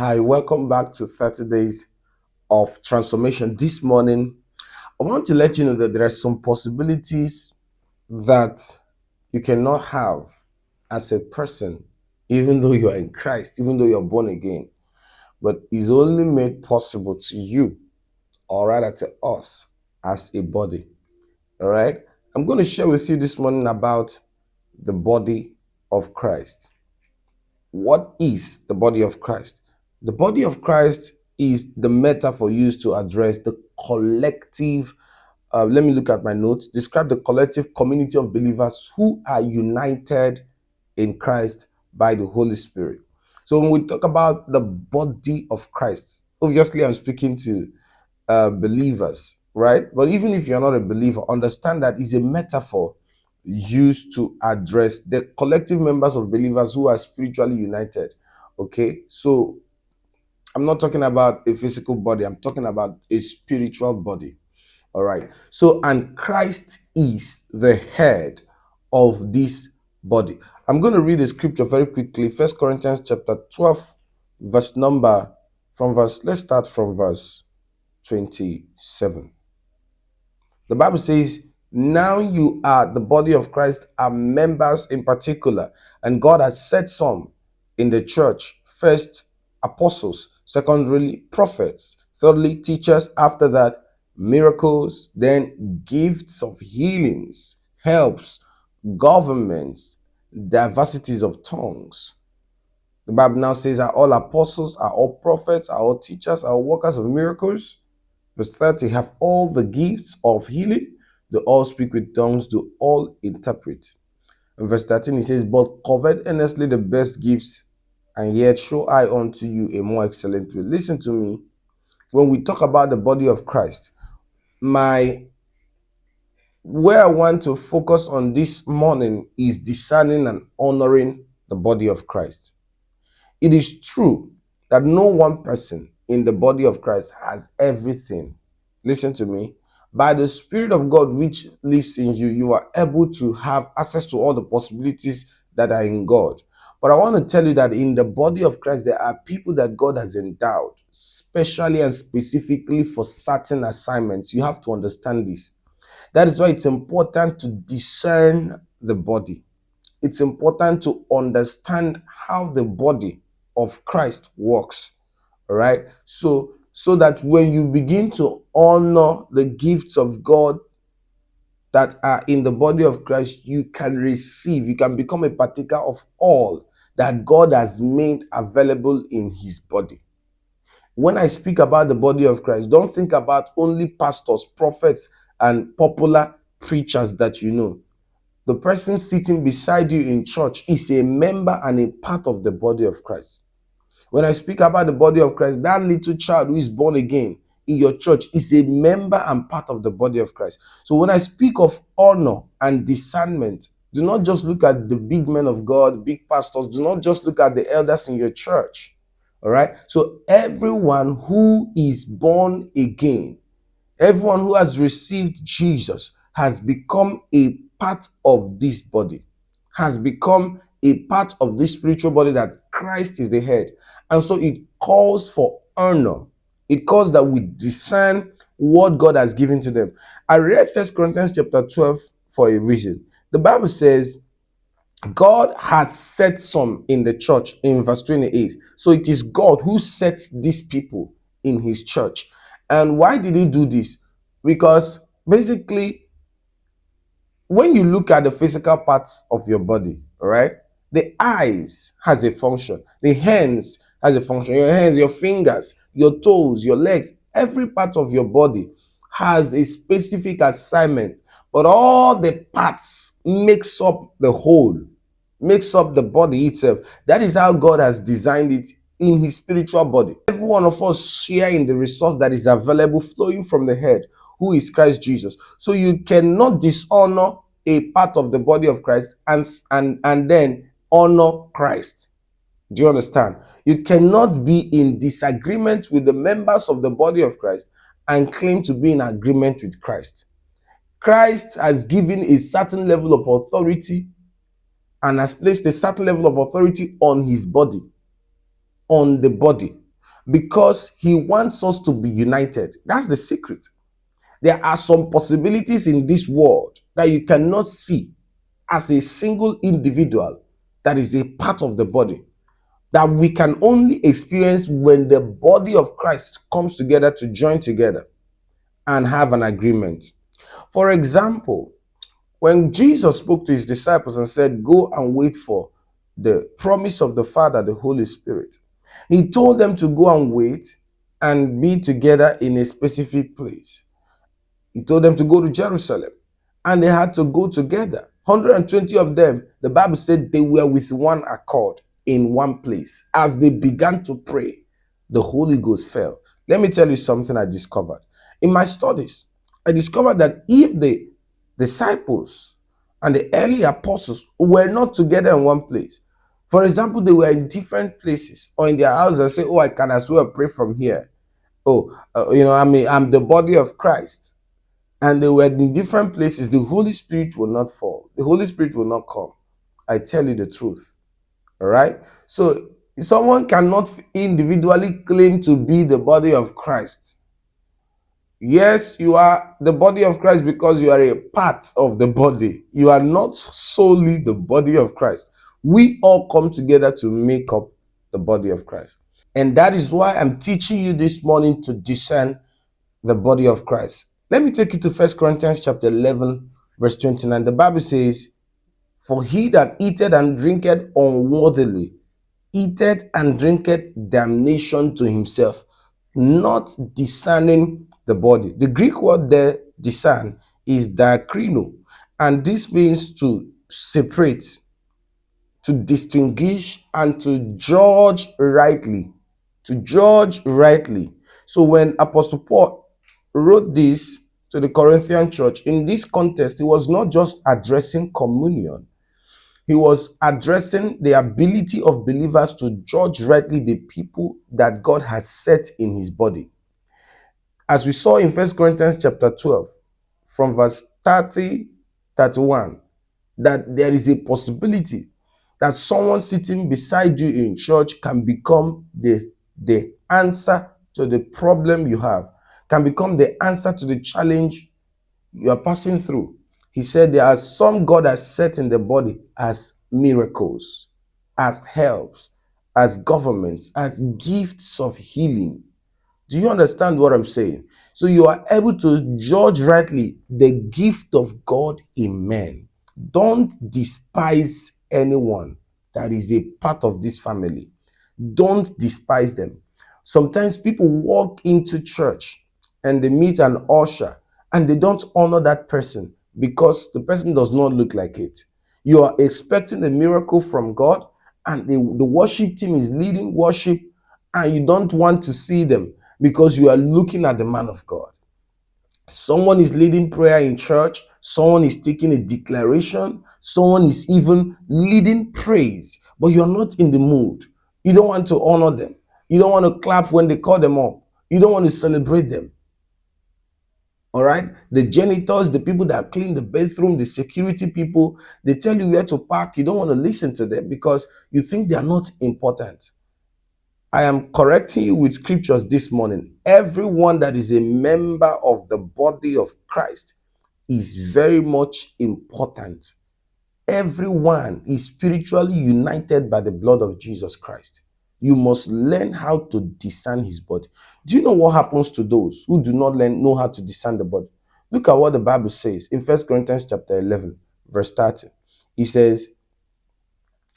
Hi, welcome back to 30 Days of Transformation. This morning, I want to let you know that there are some possibilities that you cannot have as a person, even though you are in Christ, even though you're born again, but is only made possible to you, or rather to us, as a body. All right? I'm going to share with you this morning about the body of Christ. What is the body of Christ? The body of Christ is the metaphor used to address the collective, let me look at my notes, describe the collective community of believers who are united in Christ by the Holy Spirit. So when we talk about the body of Christ, obviously I'm speaking to believers, right? But even if you're not a believer, understand that is a metaphor used to address the collective members of believers who are spiritually united. Okay, so I'm not talking about a physical body, I'm talking about a spiritual body. All right, so and Christ is the head of this body. I'm going to read the scripture very quickly. First Corinthians chapter 12, verse number from verse, let's start from verse 27. The Bible says, now you are the body of Christ, are members in particular, and God has set some in the church. First, apostles. Secondly, prophets. Thirdly, teachers. After that, miracles. Then, gifts of healings, helps, governments, diversities of tongues. The Bible now says, are all apostles, are all prophets, are all teachers, are all workers of miracles? Verse 30, have all the gifts of healing, do all speak with tongues, do all interpret. In verse 13, he says, but covet earnestly the best gifts, and yet show I unto you a more excellent way. Listen to me. When we talk about the body of Christ, where I want to focus on this morning is discerning and honoring the body of Christ. It is true that no one person in the body of Christ has everything. Listen to me. By the Spirit of God which lives in you, you are able to have access to all the possibilities that are in God. But I want to tell you that in the body of Christ, there are people that God has endowed, specially and specifically for certain assignments. You have to understand this. That is why it's important to discern the body. It's important to understand how the body of Christ works. All right. So that when you begin to honor the gifts of God that are in the body of Christ, you can receive, you can become a partaker of all that God has made available in his body. When I speak about the body of Christ, don't think about only pastors, prophets, and popular preachers that you know. The person sitting beside you in church is a member and a part of the body of Christ. When I speak about the body of Christ, that little child who is born again in your church is a member and part of the body of Christ. So when I speak of honor and discernment, do not just look at the big men of God, big pastors. Do not just look at the elders in your church. All right. So everyone who is born again, everyone who has received Jesus has become a part of this body, has become a part of this spiritual body that Christ is the head. And so it calls for honor. It calls that we discern what God has given to them. I read First Corinthians chapter 12 for a reason. The Bible says, God has set some in the church in verse 28. So it is God who sets these people in his church. And why did he do this? Because basically, when you look at the physical parts of your body, all right, the eyes has a function, the hands has a function, your hands, your fingers, your toes, your legs, every part of your body has a specific assignment, but all the parts makes up the whole, makes up the body itself. That is how God has designed it in his spiritual body. Every one of us share in the resource that is available flowing from the head, who is Christ Jesus. So you cannot dishonor a part of the body of Christ and then honor Christ. Do you understand? You cannot be in disagreement with the members of the body of Christ and claim to be in agreement with Christ. Christ has given a certain level of authority and has placed a certain level of authority on his body, on the body. because he wants us to be united. That's the secret. There are some possibilities in this world that you cannot see as a single individual that is a part of the body, that we can only experience when the body of Christ comes together to join together and have an agreement. For example, when Jesus spoke to his disciples and said, "Go and wait for the promise of the Father, the Holy Spirit," he told them to go and wait and be together in a specific place. He told them to go to Jerusalem, and they had to go together. 120 of them, the Bible said they were with one accord in one place. As they began to pray, the Holy Ghost fell. Let me tell you something I discovered. In my studies, I discovered that if the disciples and the early apostles were not together in one place, for example, they were in different places or in their houses and say, "Oh, I can as well pray from here. Oh, I'm the body of Christ." And they were in different places, the Holy Spirit will not fall. The Holy Spirit will not come. I tell you the truth. All right? So someone cannot individually claim to be the body of Christ. Yes, you are the body of Christ because you are a part of the body. You are not solely the body of Christ. We all come together to make up the body of Christ. And that is why I'm teaching you this morning to discern the body of Christ. Let me take you to 1 Corinthians chapter 11, verse 29. The Bible says, "For he that eateth and drinketh unworthily, eateth and drinketh damnation to himself, not discerning the body." The Greek word there, discern, is diakrino, and this means to separate, to distinguish, and to judge rightly. To judge rightly. So when Apostle Paul wrote this to the Corinthian church, in this context, he was not just addressing communion. He was addressing the ability of believers to judge rightly the people that God has set in his body. As we saw in 1 Corinthians chapter 12, from verse 30, 31, that there is a possibility that someone sitting beside you in church can become the answer to the problem you have, can become the answer to the challenge you are passing through. He said there are some God has set in the body as miracles, as helps, as governments, as gifts of healing. Do you understand what I'm saying? So you are able to judge rightly the gift of God in men. Don't despise anyone that is a part of this family. Don't despise them. Sometimes people walk into church and they meet an usher and they don't honor that person because the person does not look like it. You are expecting a miracle from God, and the worship team is leading worship, and you don't want to see them because you are looking at the man of God. Someone is leading prayer in church, someone is taking a declaration, someone is even leading praise, but you're not in the mood. You don't want to honor them. You don't want to clap when they call them up. You don't want to celebrate them. All right? The janitors, the people that clean the bathroom, the security people, they tell you where to park. You don't want to listen to them because you think they are not important. I am correcting you with scriptures this morning. Everyone that is a member of the body of Christ is very much important. Everyone is spiritually united by the blood of Jesus Christ. You must learn how to discern his body. Do you know what happens to those who do not know how to discern the body? Look at what the Bible says in 1 Corinthians chapter 11, verse 30. It says,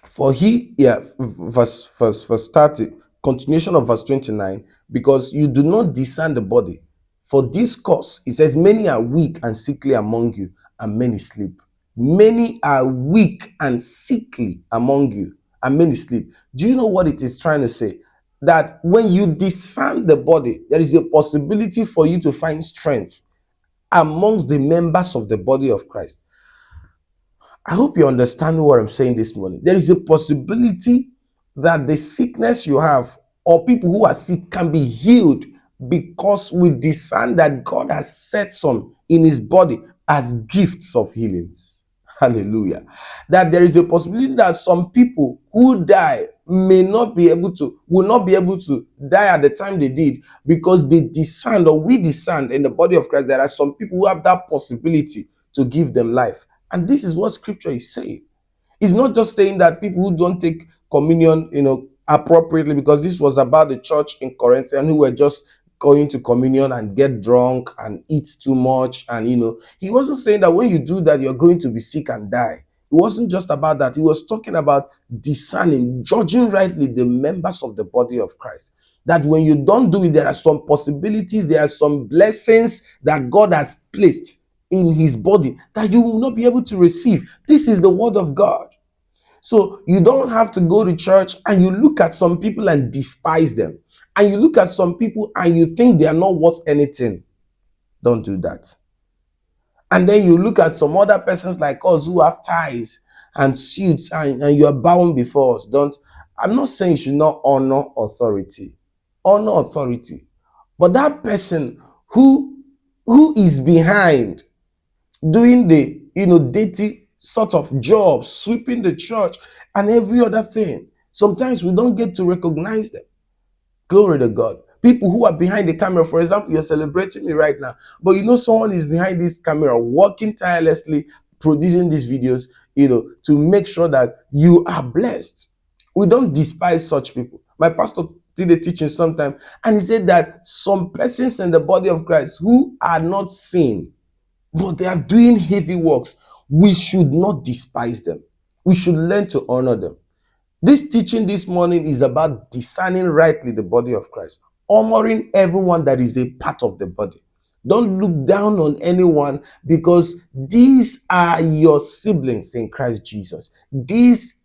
"For he," verse 30, continuation of verse 29, "because you do not discern the body. For this cause," it says, "many are weak and sickly among you, and many sleep." Many are weak and sickly among you, and many sleep. Do you know what it is trying to say? That when you discern the body, there is a possibility for you to find strength amongst the members of the body of Christ. I hope you understand what I'm saying this morning. There is a possibility that the sickness you have, or people who are sick, can be healed because we discern that God has set some in his body as gifts of healings. Hallelujah. That there is a possibility that some people who die will not be able to die at the time they did, because they discerned, or we discerned in the body of Christ, there are some people who have that possibility to give them life. And this is what scripture is saying. It's not just saying that people who don't take communion, appropriately, because this was about the church in Corinth who were just going to communion and get drunk and eat too much. And, he wasn't saying that when you do that, you're going to be sick and die. It wasn't just about that. He was talking about discerning, judging rightly the members of the body of Christ. That when you don't do it, there are some possibilities, there are some blessings that God has placed in his body that you will not be able to receive. This is the word of God. So you don't have to go to church and you look at some people and despise them. And you look at some people and you think they are not worth anything. Don't do that. And then you look at some other persons like us who have ties and suits, and you are bound before us. I'm not saying you should not honor authority. Honor authority. But that person who is behind doing the dirty sort of job, sweeping the church and every other thing, sometimes we don't get to recognize them. Glory to God. People who are behind the camera, for example, you're celebrating me right now, but someone is behind this camera working tirelessly, producing these videos, to make sure that you are blessed. We don't despise such people. My pastor did a teaching sometime, and he said that some persons in the body of Christ who are not seen, but they are doing heavy works, we should not despise them. We should learn to honor them. This teaching this morning is about discerning rightly the body of Christ, honoring everyone that is a part of the body. Don't look down on anyone, because these are your siblings in Christ Jesus. These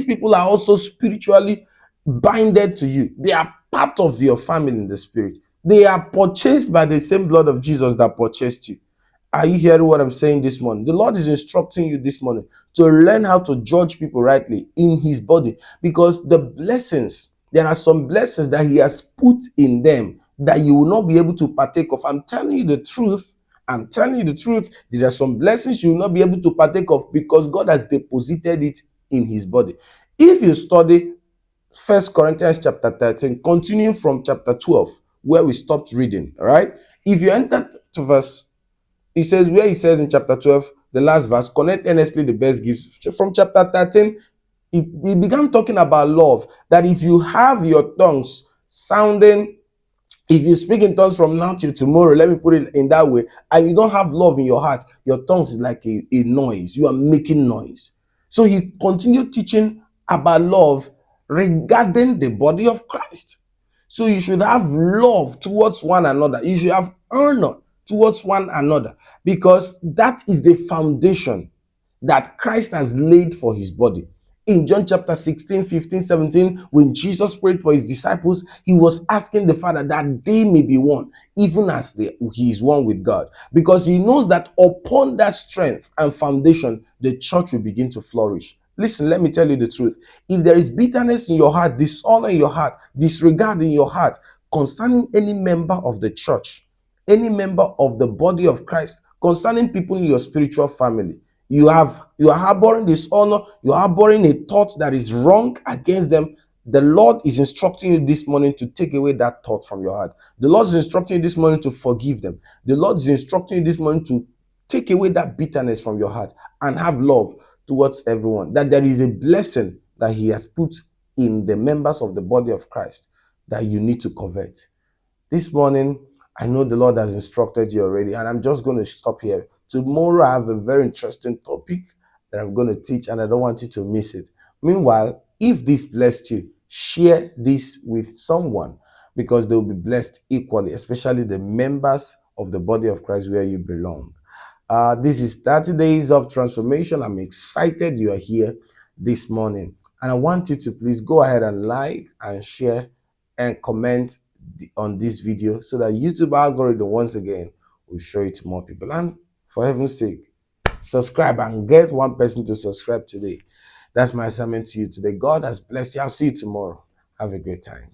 people are also spiritually binded to you. They are part of your family in the spirit. They are purchased by the same blood of Jesus that purchased you. Are you hearing what I'm saying this morning? The Lord is instructing you this morning to learn how to judge people rightly in his body, because there are some blessings that he has put in them that you will not be able to partake of. I'm telling you the truth. There are some blessings you will not be able to partake of because God has deposited it in his body. If you study 1 Corinthians chapter 13, continuing from chapter 12, where we stopped reading, all right? If you enter to verse, he says in chapter 12, the last verse, connect earnestly the best gifts. From chapter 13, he began talking about love, that if you have your tongues sounding, if you speak in tongues from now till tomorrow, let me put it in that way, and you don't have love in your heart, your tongues is like a noise. You are making noise. So he continued teaching about love regarding the body of Christ. So you should have love towards one another. You should have honor towards one another, because that is the foundation that Christ has laid for his body. In John chapter 16, 15, 17, when Jesus prayed for his disciples, he was asking the Father that they may be one, even as he is one with God. Because he knows that upon that strength and foundation, the church will begin to flourish. Listen, let me tell you the truth. If there is bitterness in your heart, dishonor in your heart, disregard in your heart concerning any member of the church, any member of the body of Christ, concerning people in your spiritual family, you are harboring dishonor, you are harboring a thought that is wrong against them, the Lord is instructing you this morning to take away that thought from your heart. The Lord is instructing you this morning to forgive them. The Lord is instructing you this morning to take away that bitterness from your heart and have love towards everyone. That there is a blessing that he has put in the members of the body of Christ that you need to covet. This morning, I know the Lord has instructed you already, and I'm just going to stop here. Tomorrow, I have a very interesting topic that I'm going to teach, and I don't want you to miss it. Meanwhile, if this blessed you, share this with someone, because they will be blessed equally, especially the members of the body of Christ where you belong. This is 30 Days of Transformation. I'm excited you are here this morning. And I want you to please go ahead and like and share and comment on this video, so that YouTube algorithm once again will show it to more people. And for heaven's sake, subscribe and get one person to subscribe today. That's my assignment to you today. God has blessed you. I'll see you tomorrow. Have a great time.